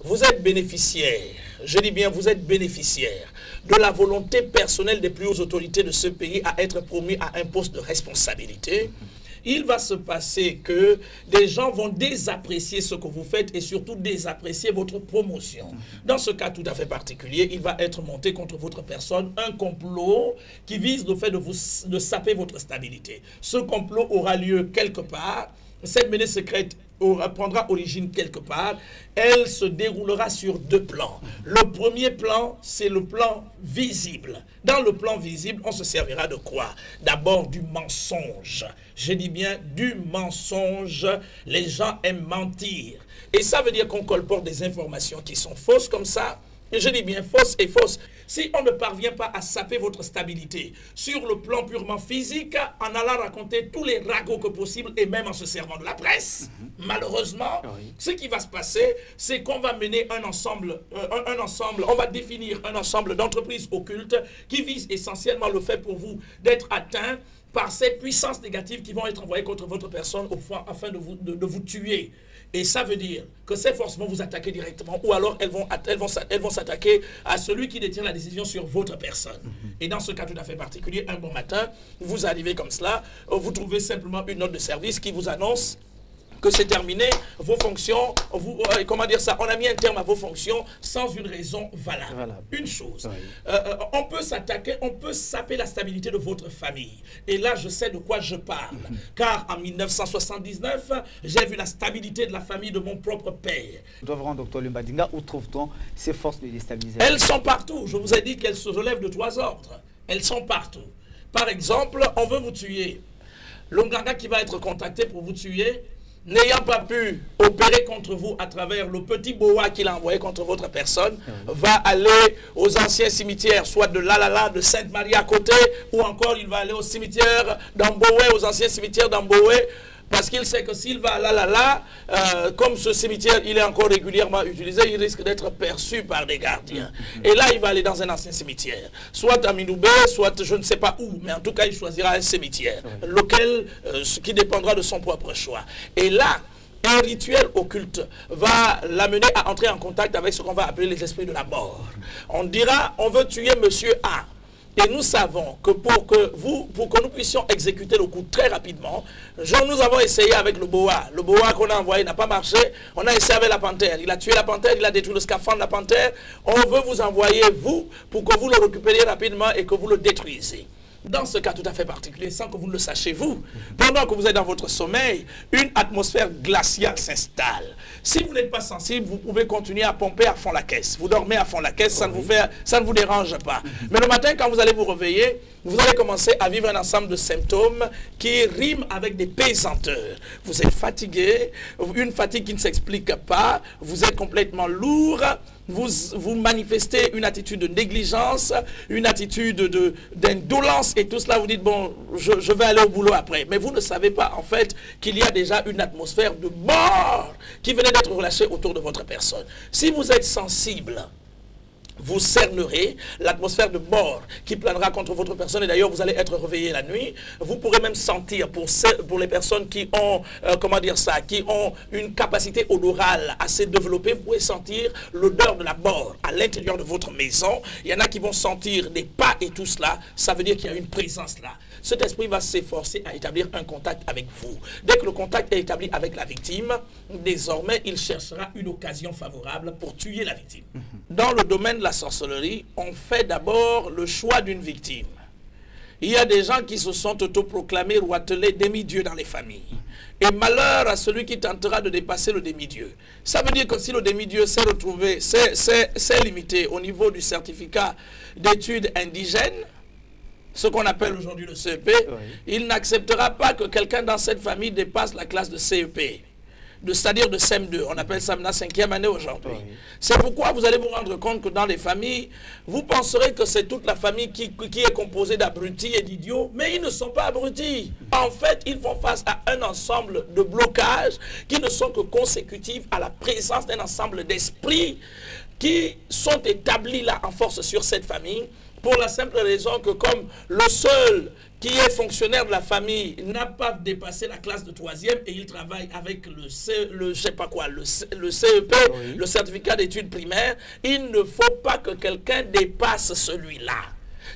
Vous êtes bénéficiaire, je dis bien vous êtes bénéficiaire de la volonté personnelle des plus hautes autorités de ce pays à être promu à un poste de responsabilité. Il va se passer que des gens vont désapprécier ce que vous faites et surtout désapprécier votre promotion. Dans ce cas tout à fait particulier, il va être monté contre votre personne un complot qui vise le fait de saper votre stabilité. Ce complot aura lieu quelque part. Cette menace secrète prendra origine quelque part. Elle se déroulera sur deux plans. Le premier plan, c'est le plan visible. Dans le plan visible, on se servira de quoi? D'abord du mensonge. Je dis bien du mensonge. Les gens aiment mentir. Et ça veut dire qu'on colporte des informations qui sont fausses comme ça. Et je dis bien fausses et fausses. Si on ne parvient pas à saper votre stabilité sur le plan purement physique, en allant raconter tous les ragots que possible et même en se servant de la presse, malheureusement, ce qui va se passer, c'est qu'on va mener un ensemble, on va définir un ensemble d'entreprises occultes qui visent essentiellement le fait pour vous d'être atteint par ces puissances négatives qui vont être envoyées contre votre personne afin de vous tuer. Et ça veut dire que ces forces vont vous attaquer directement ou alors elles vont s'attaquer à celui qui détient la décision sur votre personne. Et dans ce cas tout à fait particulier, un bon matin, vous arrivez comme cela, vous trouvez simplement une note de service qui vous annonce que c'est terminé, vos fonctions, comment dire ça, on a mis un terme à vos fonctions sans une raison valable. Une chose, on peut s'attaquer, on peut saper la stabilité de votre famille. Et là, je sais de quoi je parle. Car en 1979, j'ai vu la stabilité de la famille de mon propre père. Dr Lumbadinga, où trouve-t-on ces forces de déstabilisation? Elles sont partout. Je vous ai dit qu'elles se relèvent de trois ordres. Elles sont partout. Par exemple, on veut vous tuer. L'Onganga qui va être contacté pour vous tuer, n'ayant pas pu opérer contre vous à travers le petit boa qu'il a envoyé contre votre personne, va aller aux anciens cimetières, soit de Lalala, de Sainte-Marie à côté, ou encore il va aller au cimetière d'Amboé, aux anciens cimetières d'Amboé, parce qu'il sait que s'il va à Lalala, comme ce cimetière il est encore régulièrement utilisé, il risque d'être perçu par des gardiens. Et là, il va aller dans un ancien cimetière, soit à Minoubé, soit je ne sais pas où, mais en tout cas, il choisira un cimetière, lequel, ce qui dépendra de son propre choix. Et là, un rituel occulte va l'amener à entrer en contact avec ce qu'on va appeler les esprits de la mort. On dira, on veut tuer monsieur A. Et nous savons que pour que nous puissions exécuter le coup très rapidement, nous avons essayé avec le boa. Le boa qu'on a envoyé n'a pas marché. On a essayé avec la panthère. Il a tué la panthère, il a détruit le scaphandre de la panthère. On veut vous envoyer, vous, pour que vous le récupériez rapidement et que vous le détruisez. Dans ce cas tout à fait particulier, sans que vous ne le sachiez vous, pendant que vous êtes dans votre sommeil, une atmosphère glaciale s'installe. Si vous n'êtes pas sensible, vous pouvez continuer à pomper à fond la caisse. Vous dormez à fond la caisse, ça ne vous dérange pas. Mais le matin, quand vous allez vous réveiller, vous allez commencer à vivre un ensemble de symptômes qui riment avec des pesanteurs. Vous êtes fatigué, une fatigue qui ne s'explique pas, vous êtes complètement lourd, vous manifestez une attitude de négligence, une attitude d'indolence et tout cela, vous dites, bon, je vais aller au boulot après. Mais vous ne savez pas, en fait, qu'il y a déjà une atmosphère de mort qui venait d'être relâchée autour de votre personne. Si vous êtes sensible, vous cernerez l'atmosphère de mort qui planera contre votre personne et d'ailleurs vous allez être réveillé la nuit. Vous pourrez même sentir, pour les personnes qui ont, comment dire ça, qui ont une capacité odorale assez développée, vous pouvez sentir l'odeur de la mort à l'intérieur de votre maison. Il y en a qui vont sentir des pas et tout cela, ça veut dire qu'il y a une présence là. Cet esprit va s'efforcer à établir un contact avec vous. Dès que le contact est établi avec la victime, désormais, il cherchera une occasion favorable pour tuer la victime. Dans le domaine de la sorcellerie, on fait d'abord le choix d'une victime. Il y a des gens qui se sont autoproclamés ou attelés demi-dieux dans les familles. Et malheur à celui qui tentera de dépasser le demi-dieu. Ça veut dire que si le demi-dieu s'est retrouvé, s'est limité au niveau du certificat d'études indigènes, ce qu'on appelle aujourd'hui le CEP, il n'acceptera pas que quelqu'un dans cette famille dépasse la classe de CEP, c'est-à-dire de CM2. On appelle ça la 5e année aujourd'hui. C'est pourquoi vous allez vous rendre compte que dans les familles, vous penserez que c'est toute la famille qui est composée d'abrutis et d'idiots, mais ils ne sont pas abrutis. En fait, ils font face à un ensemble de blocages qui ne sont que consécutifs à la présence d'un ensemble d'esprits qui sont établis là en force sur cette famille Pour la simple raison que comme le seul qui est fonctionnaire de la famille n'a pas dépassé la classe de 3e et il travaille avec le CEP, oui, le certificat d'études primaires, il ne faut pas que quelqu'un dépasse celui-là.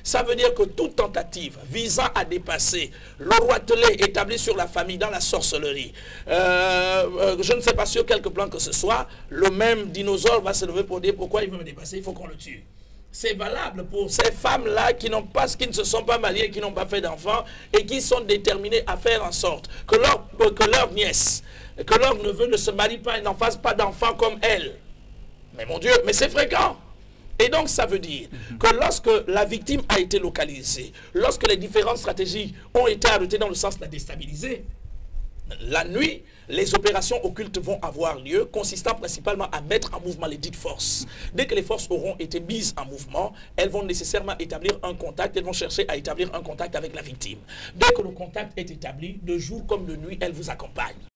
Ça veut dire que toute tentative visant à dépasser le roitelet établi sur la famille dans la sorcellerie, je ne sais pas sur quelque plan que ce soit, le même dinosaure va se lever pour dire pourquoi il veut me dépasser, il faut qu'on le tue. C'est valable pour ces femmes-là qui n'ont pas, qui ne se sont pas mariées, qui n'ont pas fait d'enfants et qui sont déterminées à faire en sorte que leur nièce, que leur neveu ne se marie pas et n'en fasse pas d'enfants comme elle. Mais mon Dieu, mais c'est fréquent. Et donc ça veut dire que lorsque la victime a été localisée, lorsque les différentes stratégies ont été arrêtées dans le sens de la déstabiliser, la nuit, les opérations occultes vont avoir lieu, consistant principalement à mettre en mouvement les dites forces. Dès que les forces auront été mises en mouvement, elles vont nécessairement établir un contact, elles vont chercher à établir un contact avec la victime. Dès que le contact est établi, de jour comme de nuit, elles vous accompagnent.